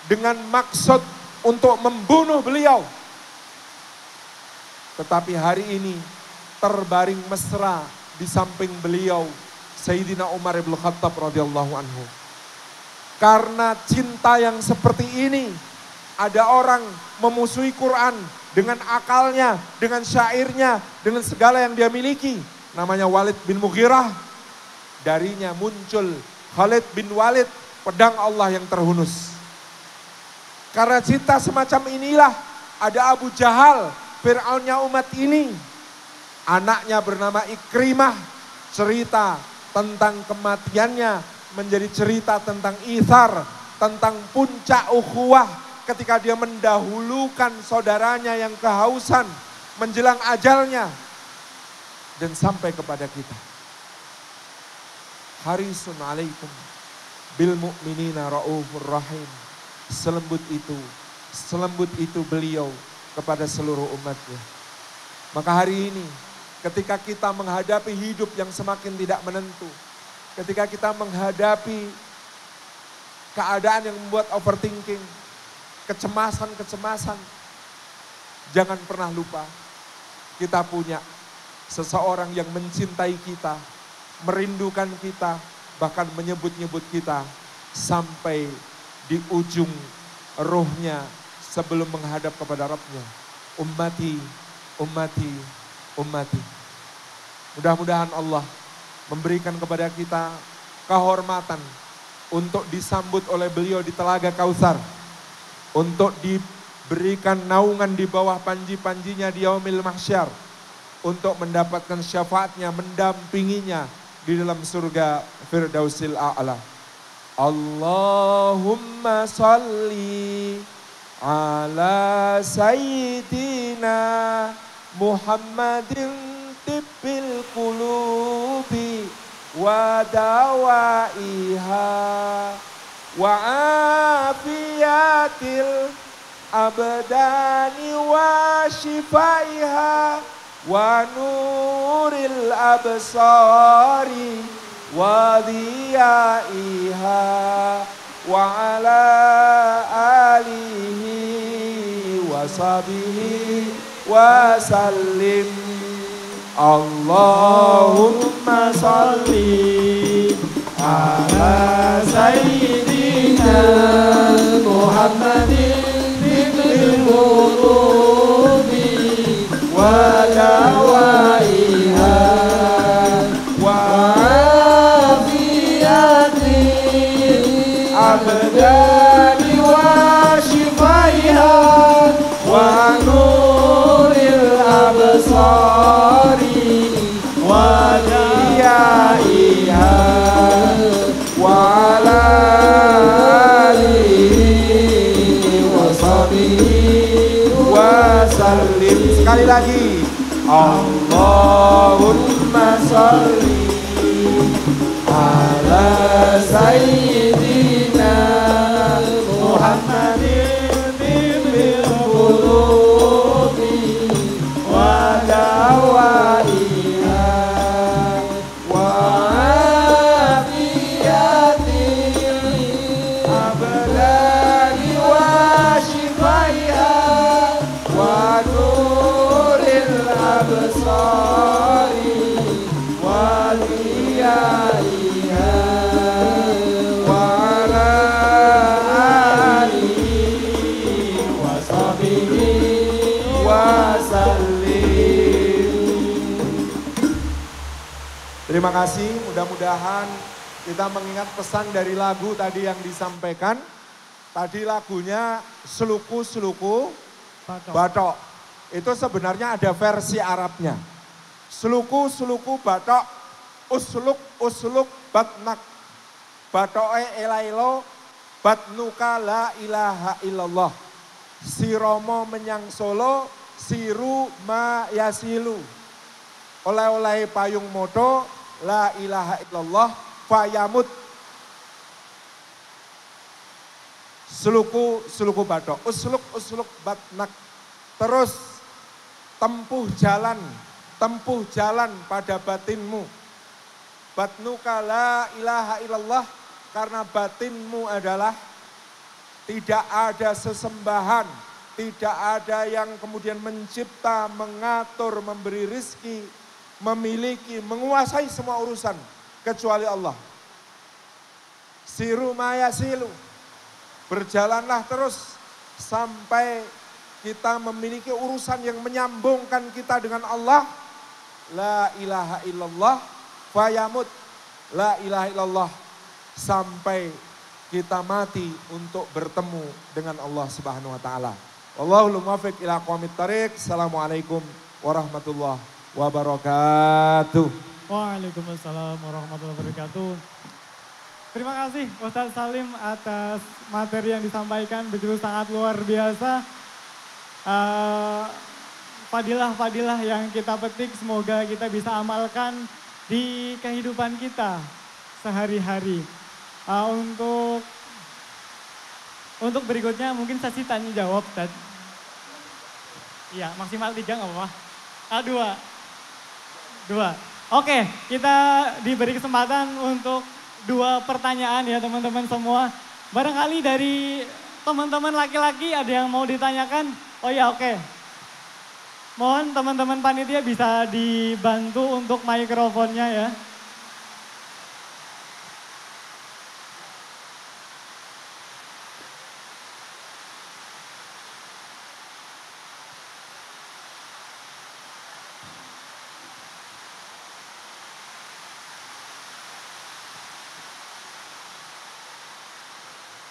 dengan maksud untuk membunuh beliau. Tetapi hari ini terbaring mesra di samping beliau Sayyidina Umar ibn Khattab radhiyallahu anhu. Karena cinta yang seperti ini, ada orang memusuhi Quran dengan akalnya, dengan syairnya, dengan segala yang dia miliki. Namanya Walid bin Mughirah. Darinya muncul Khalid bin Walid, pedang Allah yang terhunus. Karena cinta semacam inilah ada Abu Jahal, Fir'aunnya umat ini. Anaknya bernama Ikrimah, cerita tentang kematiannya menjadi cerita tentang ithar, tentang puncak ukhuwah ketika dia mendahulukan saudaranya yang kehausan menjelang ajalnya. Dan sampai kepada kita. Harisun alaikum bil mu'minina raufur rahim. Selembut itu beliau kepada seluruh umatnya. Maka hari ini ketika kita menghadapi hidup yang semakin tidak menentu, ketika kita menghadapi keadaan yang membuat overthinking, kecemasan, jangan pernah lupa kita punya seseorang yang mencintai kita, merindukan kita, bahkan menyebut-nyebut kita sampai di ujung ruhnya sebelum menghadap kepada Rabbnya. Ummati, ummati, ummati. Mudah-mudahan Allah memberikan kepada kita kehormatan untuk disambut oleh beliau di Telaga Kautsar, untuk diberikan naungan di bawah panji-panjinya di Yaumil Mahsyar, untuk mendapatkan syafaatnya, mendampinginya di dalam surga Firdausil A'la. Allahumma salli ala sayyidina Muhammadin tibbil qulubi wa dawaiha wa afiyatil abdani wa shifaiha wa nuril absari wa diyaiha wa ala alihi wa sahbihi wa sallim. Allahumma salli ala sayyidina Muhammadin bil qulubi wa dawaiha wa afiyati abdani wa shifaiha wa nuril absari wa diyaiha Terima kasih, mudah-mudahan kita mengingat pesan dari lagu tadi yang disampaikan. Tadi lagunya Seluku-Seluku Batok. Itu sebenarnya ada versi Arabnya. Seluku-Seluku Batok, Usluk-Usluk Batnak. Batoke elailo, Batnuka la ilaha illallah. Si Romo menyang Solo, siru ma yasilu. Oleh-oleh payung moto, la ilaha illallah, fayamut. Seluku batok, usluk batnak. Terus tempuh jalan pada batinmu. Batnuka la ilaha illallah, karena batinmu adalah tidak ada sesembahan, tidak ada yang kemudian mencipta, mengatur, memberi rizki, memiliki, menguasai semua urusan kecuali Allah. Siru maya silu, berjalanlah terus sampai kita memiliki urusan yang menyambungkan kita dengan Allah. La ilaha illallah fayamut, la ilaha illallah, sampai kita mati untuk bertemu dengan Allah Subhanahu wa taala. Wallahul muwaffiq ila aqwamit thariq. Assalamualaikum warahmatullahi wabarakatuh. Waalaikumsalam warahmatullahi wabarakatuh. Terima kasih Ustadz Salim atas materi yang disampaikan, begitu sangat luar biasa. Fadilah-fadilah yang kita petik semoga kita bisa amalkan di kehidupan kita sehari-hari. Untuk berikutnya mungkin sesi tanya jawab, Ustadz. Iya, maksimal 3 nggak apa-apa. 2. Oke, kita diberi kesempatan untuk 2 pertanyaan ya teman-teman semua. Barangkali dari teman-teman laki-laki ada yang mau ditanyakan? Oh ya, oke. Mohon teman-teman panitia bisa dibantu untuk mikrofonnya ya.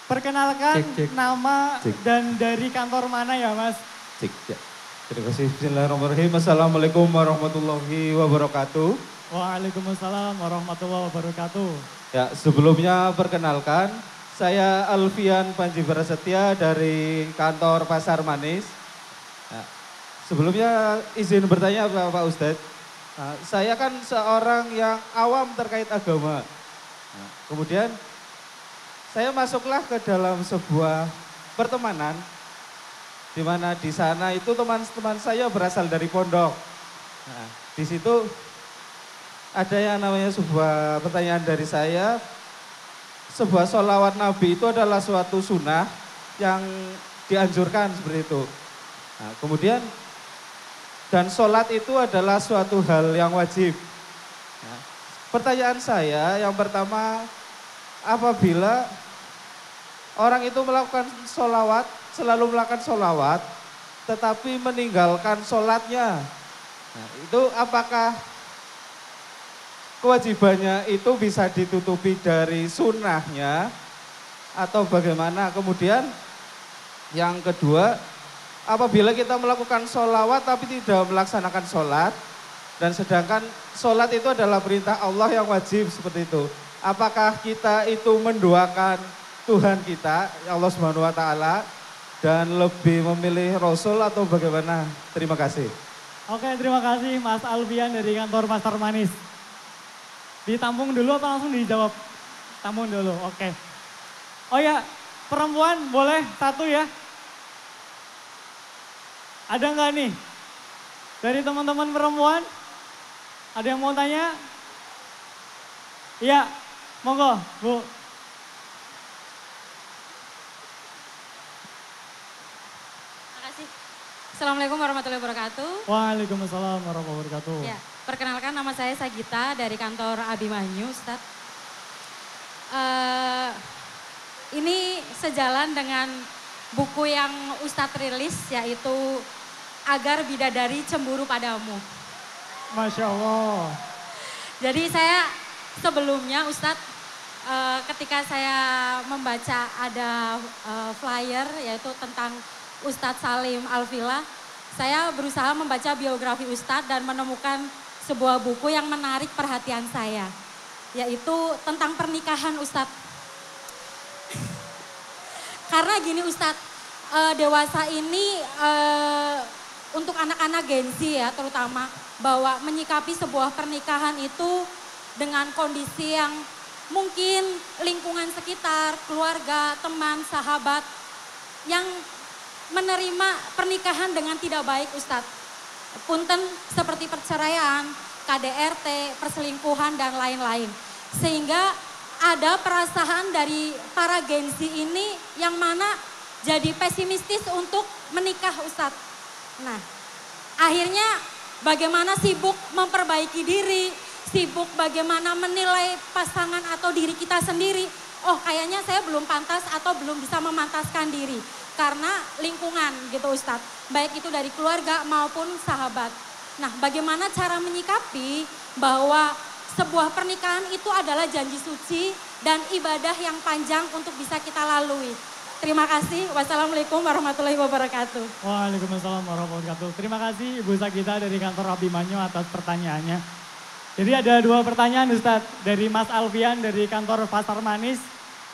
Perkenalkan nama dan dari kantor mana ya Mas? Terima kasih. Bismillahirrahmanirrahim. Assalamualaikum warahmatullahi wabarakatuh. Waalaikumsalam warahmatullahi wabarakatuh. Ya, sebelumnya perkenalkan, saya Alfian Panji Prasetya dari kantor Pasar Manis. Nah, sebelumnya izin bertanya Pak Ustadz. Nah, saya kan seorang yang awam terkait agama. Nah, kemudian saya masuklah ke dalam sebuah pertemanan, di mana di sana itu teman-teman saya berasal dari pondok. Nah, di situ ada yang namanya sebuah pertanyaan dari saya, sebuah sholawat Nabi itu adalah suatu sunnah yang dianjurkan seperti itu. Nah, kemudian dan sholat itu adalah suatu hal yang wajib. Nah, pertanyaan saya yang pertama, apabila orang itu melakukan sholawat, selalu melakukan sholawat, tetapi meninggalkan sholatnya. Nah, itu apakah kewajibannya itu bisa ditutupi dari sunnahnya atau bagaimana? Kemudian yang kedua, apabila kita melakukan sholawat tapi tidak melaksanakan sholat, dan sedangkan sholat itu adalah perintah Allah yang wajib seperti itu. Apakah kita itu menduakan Tuhan kita, Allah Subhanahu wa taala, dan lebih memilih Rasul atau bagaimana? Terima kasih. Oke, terima kasih Mas Alfian dari kantor Pasar Manis. Ditampung dulu atau langsung dijawab? Tampung dulu, oke. Oh ya, perempuan boleh 1 ya? Ada nggak nih? Dari teman-teman perempuan? Ada yang mau tanya? Iya, monggo Bu. Assalamualaikum warahmatullahi wabarakatuh. Waalaikumsalam warahmatullahi wabarakatuh. Ya, perkenalkan nama saya Sagita dari kantor Abimanyu, Ustadz. Ini sejalan dengan buku yang Ustadz rilis, yaitu Agar Bidadari Cemburu Padamu. Masya Allah. Jadi saya sebelumnya Ustadz, ketika saya membaca ada flyer yaitu tentang Ustadz Salim Al-Villa, saya berusaha membaca biografi Ustadz dan menemukan sebuah buku yang menarik perhatian saya, yaitu tentang pernikahan Ustadz. Karena gini Ustadz, dewasa ini untuk anak-anak Gen Z ya terutama, bahwa menyikapi sebuah pernikahan itu dengan kondisi yang mungkin lingkungan sekitar, keluarga, teman, sahabat yang menerima pernikahan dengan tidak baik Ustadz. Punten seperti perceraian, KDRT, perselingkuhan dan lain-lain. Sehingga ada perasaan dari para Gen Z ini yang mana jadi pesimistis untuk menikah Ustadz. Nah, akhirnya bagaimana sibuk memperbaiki diri, sibuk bagaimana menilai pasangan atau diri kita sendiri. Oh kayaknya saya belum pantas atau belum bisa memantaskan diri. Karena lingkungan gitu Ustadz, baik itu dari keluarga maupun sahabat. Nah bagaimana cara menyikapi bahwa sebuah pernikahan itu adalah janji suci dan ibadah yang panjang untuk bisa kita lalui. Terima kasih. Wassalamualaikum warahmatullahi wabarakatuh. Waalaikumsalam warahmatullahi wabarakatuh. Terima kasih Ibu Sagita dari kantor Abimanyu atas pertanyaannya. Jadi ada 2 pertanyaan Ustadz dari Mas Alfian dari kantor Pasar Manis,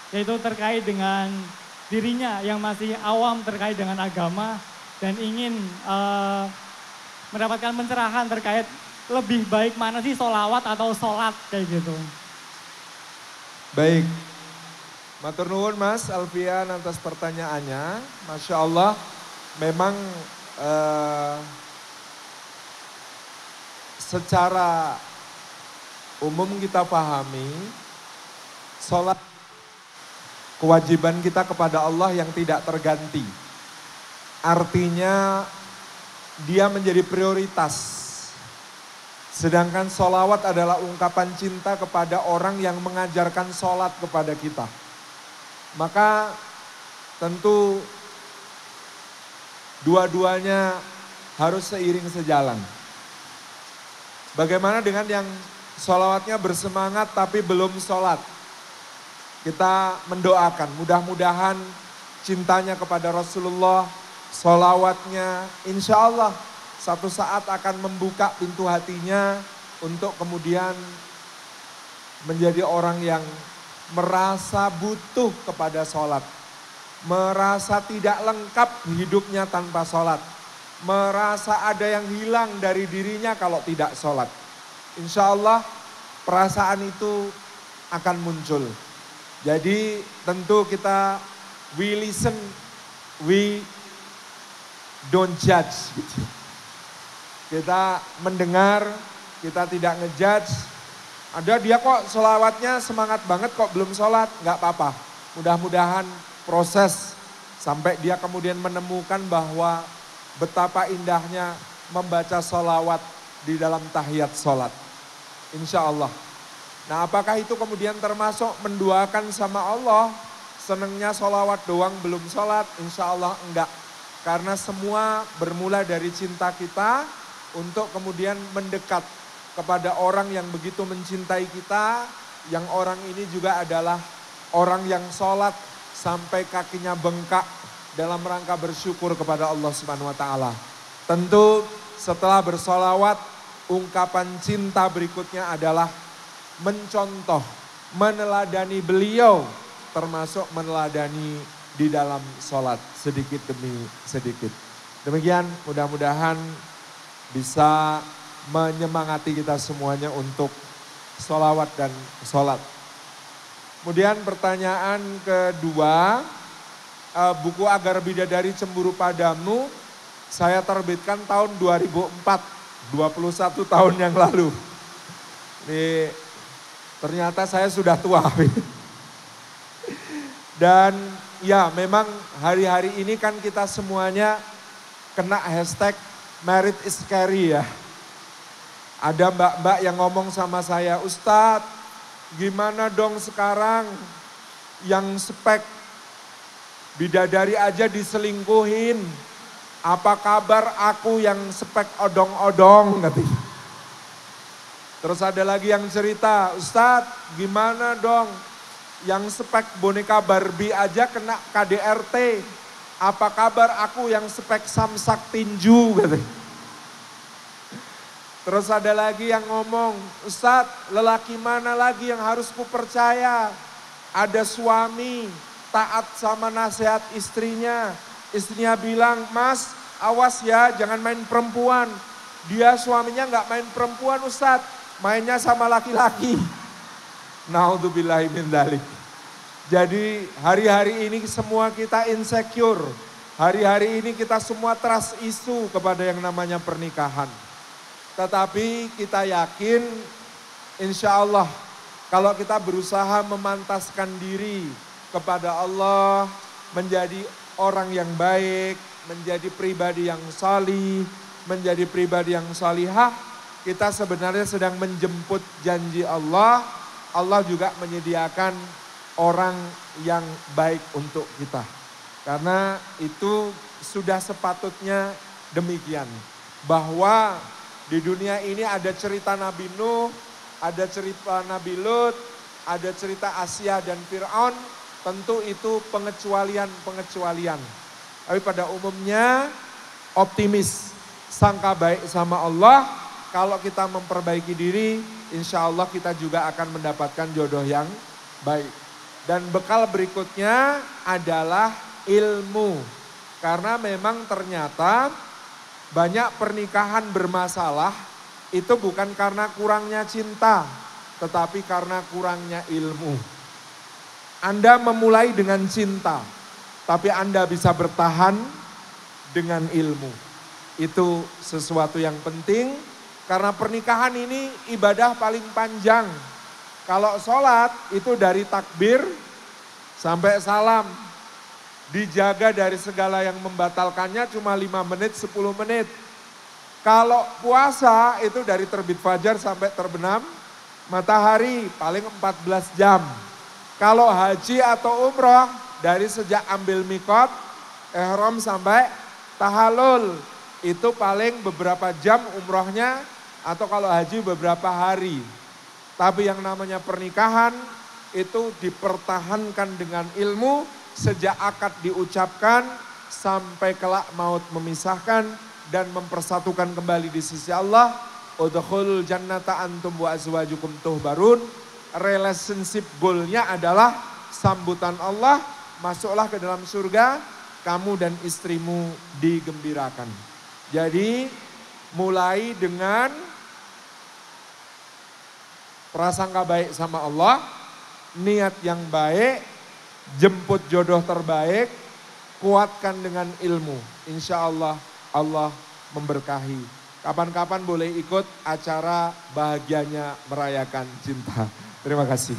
yaitu terkait dengan dirinya yang masih awam terkait dengan agama dan ingin mendapatkan pencerahan terkait lebih baik mana sih sholawat atau sholat kayak gitu. Baik, matur nuwun Mas Alfian atas pertanyaannya. Masya Allah, memang secara umum kita pahami sholat kewajiban kita kepada Allah yang tidak terganti. Artinya dia menjadi prioritas. Sedangkan sholawat adalah ungkapan cinta kepada orang yang mengajarkan sholat kepada kita. Maka tentu dua-duanya harus seiring sejalan. Bagaimana dengan yang sholawatnya bersemangat tapi belum sholat? Kita mendoakan mudah-mudahan cintanya kepada Rasulullah, sholawatnya insya Allah satu saat akan membuka pintu hatinya untuk kemudian menjadi orang yang merasa butuh kepada sholat. Merasa tidak lengkap hidupnya tanpa sholat. Merasa ada yang hilang dari dirinya kalau tidak sholat. Insya Allah perasaan itu akan muncul. Jadi tentu kita we listen, we don't judge. Kita mendengar, kita tidak ngejudge. Ada dia kok sholawatnya semangat banget kok belum sholat, nggak apa-apa. Mudah-mudahan proses sampai dia kemudian menemukan bahwa betapa indahnya membaca sholawat di dalam tahiyat sholat. Insya Allah. Nah apakah itu kemudian termasuk menduakan sama Allah? Senengnya sholawat doang belum sholat? Insya Allah enggak. Karena semua bermula dari cinta kita untuk kemudian mendekat kepada orang yang begitu mencintai kita. Yang orang ini juga adalah orang yang sholat sampai kakinya bengkak dalam rangka bersyukur kepada Allah Subhanahu wa Ta'ala. Tentu setelah bersolawat, ungkapan cinta berikutnya adalah mencontoh, meneladani beliau, termasuk meneladani di dalam sholat sedikit demi sedikit. Demikian mudah-mudahan bisa menyemangati kita semuanya untuk sholawat dan sholat. Kemudian pertanyaan kedua, buku Agar Bidadari Cemburu Padamu saya terbitkan tahun 2004, 21 tahun yang lalu. Ini ternyata saya sudah tua. Dan ya memang hari-hari ini kan kita semuanya kena hashtag merit is scary ya. Ada mbak-mbak yang ngomong sama saya, Ustadz gimana dong sekarang yang spek bidadari aja diselingkuhin. Apa kabar aku yang spek odong-odong katanya. Terus ada lagi yang cerita, Ustadz gimana dong yang spek boneka Barbie aja kena KDRT. Apa kabar aku yang spek samsak tinju katanya. Terus ada lagi yang ngomong, Ustadz lelaki mana lagi yang harus ku percaya? Ada suami taat sama nasihat istrinya. Istrinya bilang, Mas awas ya jangan main perempuan. Dia suaminya nggak main perempuan Ustadz, mainnya sama laki-laki. Naudzubillahi min dzalik. Jadi hari-hari ini semua kita insecure. Hari-hari ini kita semua trust isu kepada yang namanya pernikahan. Tetapi kita yakin insya Allah kalau kita berusaha memantaskan diri kepada Allah, menjadi orang yang baik, menjadi pribadi yang salih, menjadi pribadi yang salihah, kita sebenarnya sedang menjemput janji Allah. Allah juga menyediakan orang yang baik untuk kita. Karena itu sudah sepatutnya demikian. Bahwa di dunia ini ada cerita Nabi Nuh, ada cerita Nabi Lut, ada cerita Asia dan Fir'aun. Tentu itu pengecualian-pengecualian. Tapi pada umumnya optimis, sangka baik sama Allah. Kalau kita memperbaiki diri, insya Allah kita juga akan mendapatkan jodoh yang baik. Dan bekal berikutnya adalah ilmu. Karena memang ternyata banyak pernikahan bermasalah itu bukan karena kurangnya cinta, tetapi karena kurangnya ilmu. Anda memulai dengan cinta, tapi Anda bisa bertahan dengan ilmu. Itu sesuatu yang penting, karena pernikahan ini ibadah paling panjang. Kalau sholat itu dari takbir sampai salam. Dijaga dari segala yang membatalkannya cuma 5 menit, 10 menit. Kalau puasa itu dari terbit fajar sampai terbenam matahari paling 14 jam. Kalau haji atau umroh dari sejak ambil mikot, ihram sampai tahalul. Itu paling beberapa jam umrohnya atau kalau haji beberapa hari. Tapi yang namanya pernikahan itu dipertahankan dengan ilmu sejak akad diucapkan sampai kelak maut memisahkan dan mempersatukan kembali di sisi Allah. Udkhulul jannata antum wa azwajukum tuhbarun. Relationship goalnya adalah sambutan Allah, masuklah ke dalam surga, kamu dan istrimu digembirakan. Jadi mulai dengan prasangka baik sama Allah, niat yang baik, jemput jodoh terbaik, kuatkan dengan ilmu. Insya Allah, Allah memberkahi. Kapan-kapan boleh ikut acara bahagianya merayakan cinta. Terima kasih.